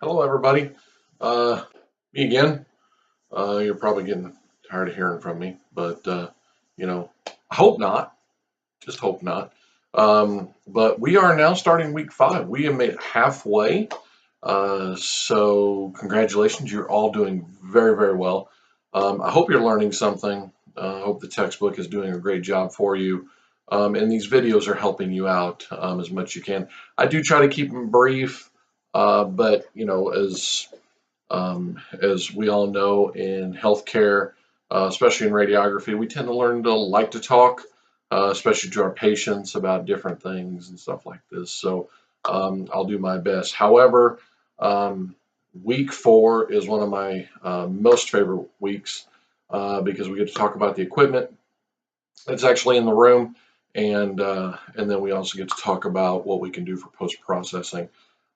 Hello, everybody. Uh, Me again. You're probably getting tired of hearing from me, but I hope not. Just hope not. But we are now starting week 5. We have made it halfway. So congratulations. You're all doing very, very well. I hope you're learning something. I hope the textbook is doing a great job for you. And these videos are helping you out as much as you can. I do try to keep them brief, but as we all know in healthcare, especially in radiography, we tend to learn to like to talk, especially to our patients about different things and stuff like this. So I'll do my best. However, um, week 4 is one of my most favorite weeks because we get to talk about the equipment that's actually in the room, and then we also get to talk about what we can do for post processing,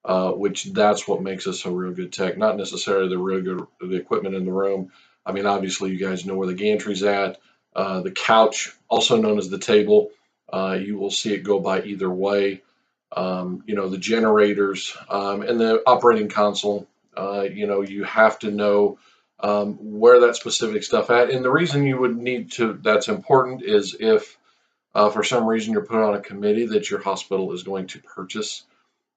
which that's what makes us a real good tech. Not necessarily the equipment in the room. I mean, obviously, you guys know where the gantry's at. The couch, also known as the table, you will see it go by either way. The generators and the operating console. You have to know where that specific stuff at. And the reason you would need to, that's important, is if for some reason you're put on a committee that your hospital is going to purchase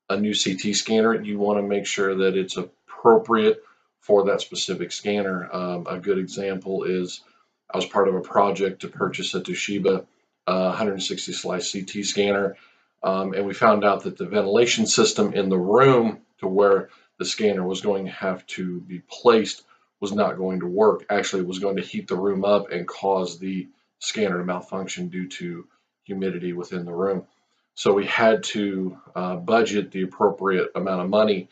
a new CT scanner, you want to make sure that it's appropriate for that specific scanner. A good example is I was part of a project to purchase a Toshiba 160 slice CT scanner, and we found out that the ventilation system in the room to where the scanner was going to have to be placed was not going to work. Actually, it was going to heat the room up and cause the scanner to malfunction due to humidity within the room. So we had to budget the appropriate amount of money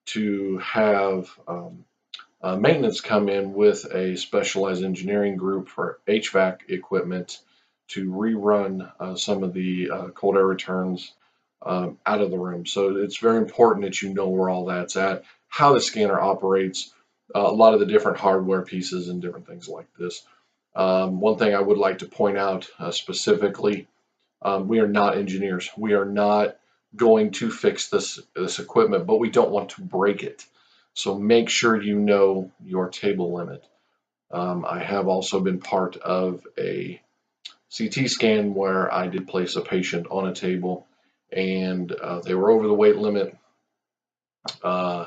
to have maintenance come in with a specialized engineering group for HVAC equipment to rerun some of the cold air returns out of the room. So it's very important that you know where all that's at, how the scanner operates, a lot of the different hardware pieces and different things like this. One thing I would like to point out specifically, we are not engineers. We are not going to fix this equipment, but we don't want to break it. So make sure you know your table limit. I have also been part of a CT scan where I did place a patient on a table and they were over the weight limit. Uh,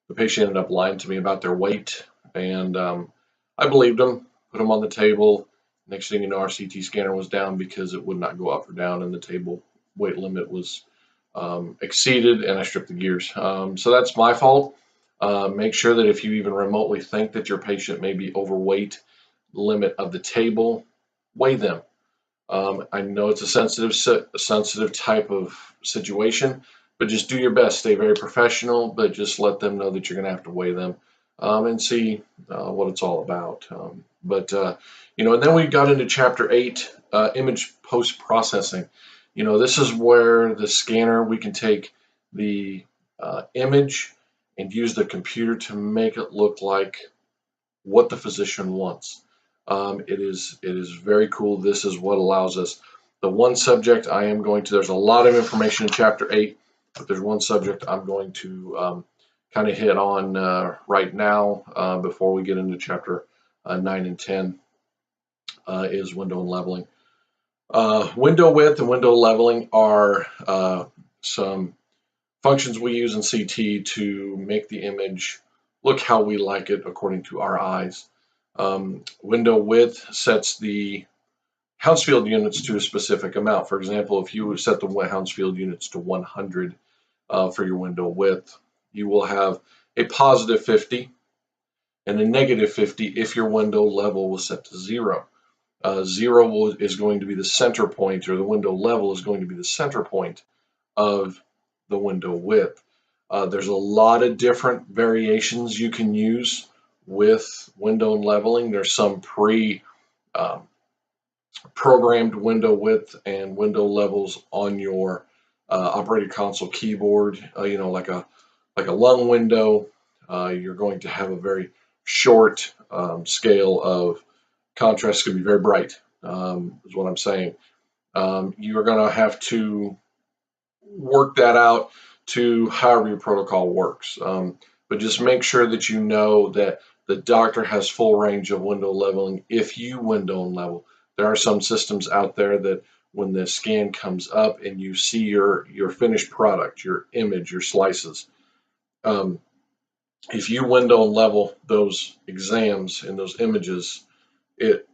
the patient ended up lying to me about their weight, and I believed them, put them on the table. Next thing you know, our CT scanner was down because it would not go up or down, and the table weight limit was exceeded, and I stripped the gears. So that's my fault. Make sure that if you even remotely think that your patient may be overweight the limit of the table, weigh them. I know it's a sensitive type of situation, but just do your best. Stay very professional, but just let them know that you're going to have to weigh them and see what it's all about. And then we got into chapter 8, image post processing. This is where the scanner, we can take the image and use the computer to make it look like what the physician wants. It is very cool. This is what allows us. The one subject I am going to, there's a lot of information in chapter 8, but there's one subject I'm going to kind of hit on right now before we get into chapter 9 and 10 is window and leveling. Window width and window leveling are some functions we use in CT to make the image look how we like it according to our eyes. Window width sets the Hounsfield units to a specific amount. For example, if you set the Hounsfield units to 100 for your window width, you will have a positive 50 and a negative 50 if your window level was set to 0. 0 is going to be the center point, or the window level is going to be the center point of the window width. There's a lot of different variations you can use with window and leveling. There's some programmed window width and window levels on your operating console keyboard. Like a lung window, you're going to have a very short scale of contrast. It's going to be very bright, is what I'm saying. You're going to have to work that out to however your protocol works. but just make sure that you know that the doctor has full range of window leveling if you window and level. There are some systems out there that when the scan comes up and you see your finished product, your image, your slices, um, if you window and level those exams and those images, it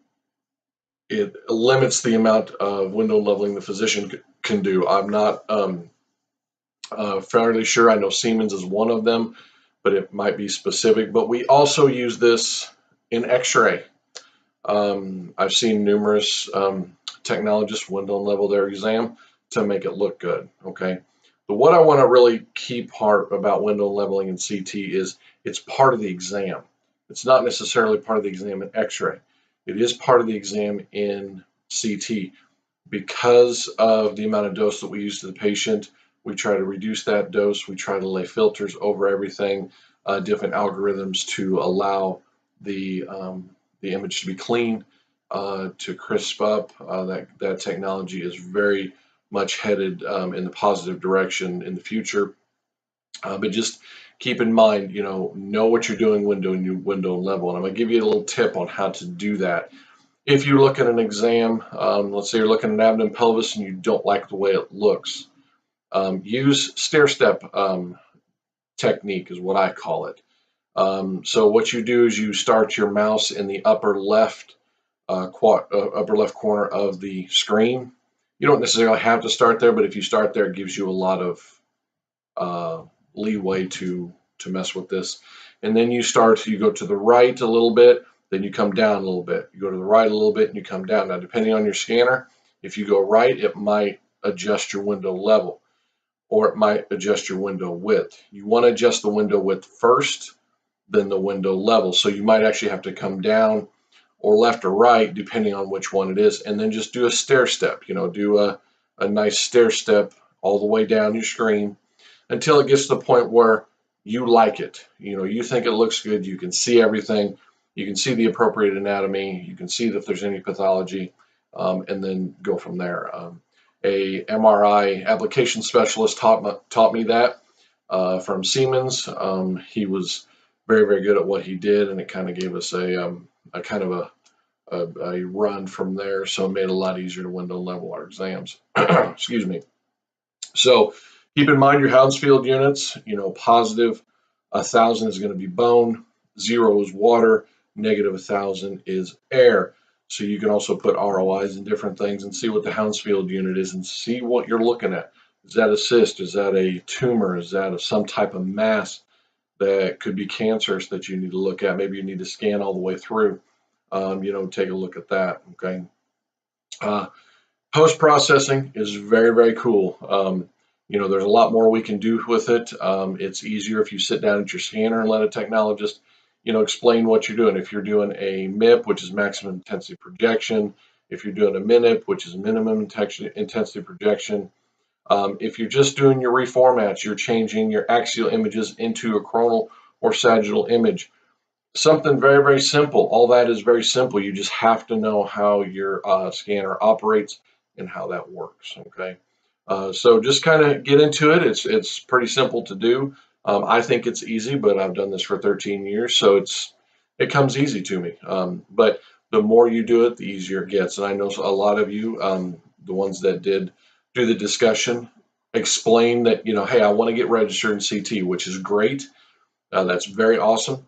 limits the amount of window leveling the physician can do. I'm not fairly sure. I know Siemens is one of them, but it might be specific. But we also use this in X-ray. I've seen numerous technologists window and level their exam to make it look good. Okay. But what I want to really key part about window leveling in CT is it's part of the exam. It's not necessarily part of the exam in X-ray. It is part of the exam in CT. Because of the amount of dose that we use to the patient, we try to reduce that dose. We try to lay filters over everything, different algorithms to allow the image to be clean, to crisp up. That technology is very much headed in the positive direction in the future. But just keep in mind, know what you're doing window and level. And I'm going to give you a little tip on how to do that. If you look at an exam, let's say you're looking at abdomen pelvis and you don't like the way it looks, use stair step technique is what I call it. So what you do is you start your mouse in the upper left corner of the screen. You don't necessarily have to start there, but if you start there, it gives you a lot of leeway to mess with this. And then you go to the right a little bit, then you come down a little bit. You go to the right a little bit and you come down. Now, depending on your scanner, if you go right, it might adjust your window level or it might adjust your window width. You want to adjust the window width first, then the window level. So you might actually have to come down or left or right, depending on which one it is, and then just do a stair step. Do a nice stair step all the way down your screen until it gets to the point where you like it. You think it looks good. You can see everything. You can see the appropriate anatomy. You can see if there's any pathology, and then go from there. A MRI application specialist taught me that from Siemens. He was very, very good at what he did, and it kind of gave us a kind of a run from there. So it made it a lot easier to window level our exams. Excuse me. So keep in mind your Hounsfield units. Positive 1,000 is going to be bone, 0 is water, negative 1,000 is air. So you can also put ROIs and different things and see what the Hounsfield unit is and see what you're looking at. Is that a cyst? Is that a tumor? Is that some type of mass that could be cancerous that you need to look at? Maybe you need to scan all the way through. Take a look at that. Okay. Post-processing is very, very cool. There's a lot more we can do with it. It's easier if you sit down at your scanner and let a technologist, explain what you're doing. If you're doing a MIP, which is maximum intensity projection, if you're doing a MINIP, which is minimum intensity projection, if you're just doing your reformats, you're changing your axial images into a coronal or sagittal image. Something very, very simple. All that is very simple. You just have to know how your scanner operates and how that works. Okay. So just kind of get into it. It's pretty simple to do. I think it's easy, but I've done this for 13 years, so it comes easy to me. But the more you do it, the easier it gets. And I know a lot of you, the ones that did do the discussion, explain that, hey, I want to get registered in CT, which is great. That's very awesome.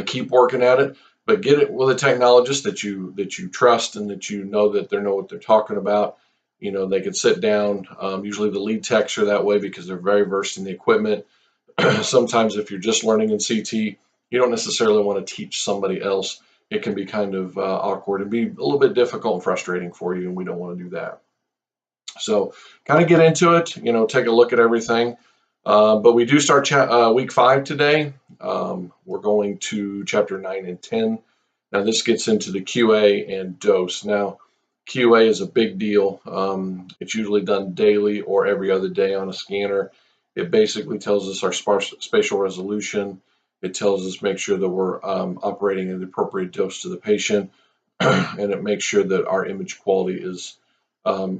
Keep working at it, but get it with a technologist that you trust and that you know that they know what they're talking about. They can sit down. Usually the lead techs are that way because they're very versed in the equipment. Sometimes if you're just learning in CT, you don't necessarily want to teach somebody else. It can be kind of awkward and be a little bit difficult and frustrating for you, and we don't want to do that. So kind of get into it, take a look at everything. But we do start week 5 today. We're going to chapter 9 and 10. Now this gets into the QA and dose. Now QA is a big deal. It's usually done daily or every other day on a scanner. It basically tells us our spatial resolution. It tells us make sure that we're operating at the appropriate dose to the patient, and it makes sure that our image quality is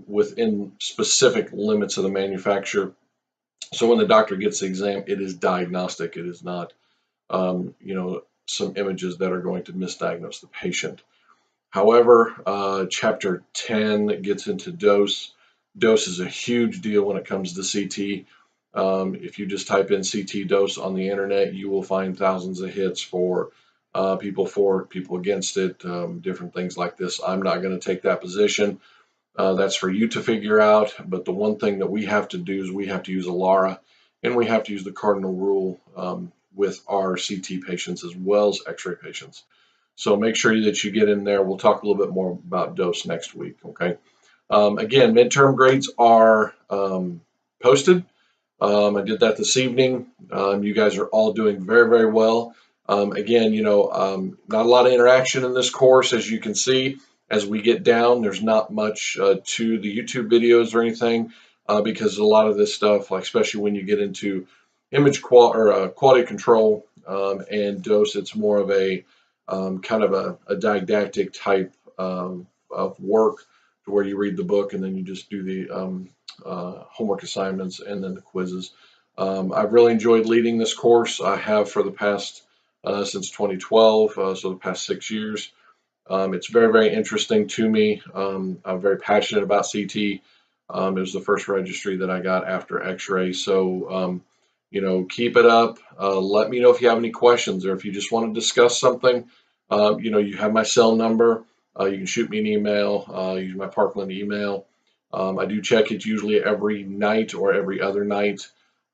within specific limits of the manufacturer. So when the doctor gets the exam, it is diagnostic. It is not, some images that are going to misdiagnose the patient. However, chapter 10 gets into dose. Dose is a huge deal when it comes to CT. If you just type in CT dose on the internet, you will find thousands of hits people for it, people against it, different things like this. I'm not going to take that position. That's for you to figure out. But the one thing that we have to do is we have to use ALARA, and we have to use the cardinal rule with our CT patients as well as X-ray patients. So make sure that you get in there. We'll talk a little bit more about dose next week. Okay. Again, midterm grades are posted. I did that this evening. You guys are all doing very, very well. Again, not a lot of interaction in this course, as you can see. As we get down, there's not much to the YouTube videos or anything because a lot of this stuff, like especially when you get into quality control and dose, it's more of a kind of a didactic type of work to where you read the book and then you just do the homework assignments and then the quizzes. I've really enjoyed leading this course. I have for the past since 2012, so the past 6 years. It's very, very interesting to me. I'm very passionate about CT. It was the first registry that I got after X-ray. So, keep it up. Let me know if you have any questions or if you just want to discuss something. You have my cell number. You can shoot me an email. Use my Parkland email. I do check it usually every night or every other night.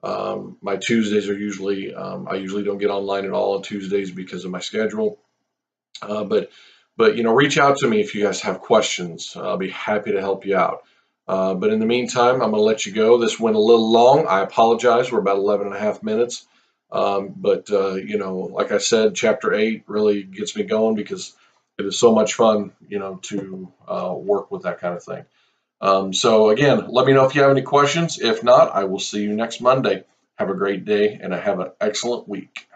My Tuesdays are usually, I usually don't get online at all on Tuesdays because of my schedule. But reach out to me if you guys have questions. I'll be happy to help you out. But in the meantime, I'm going to let you go. This went a little long. I apologize. We're about 11 and a half minutes. But like I said, chapter 8 really gets me going because it is so much fun, to work with that kind of thing. So again, let me know if you have any questions. If not, I will see you next Monday. Have a great day and have an excellent week.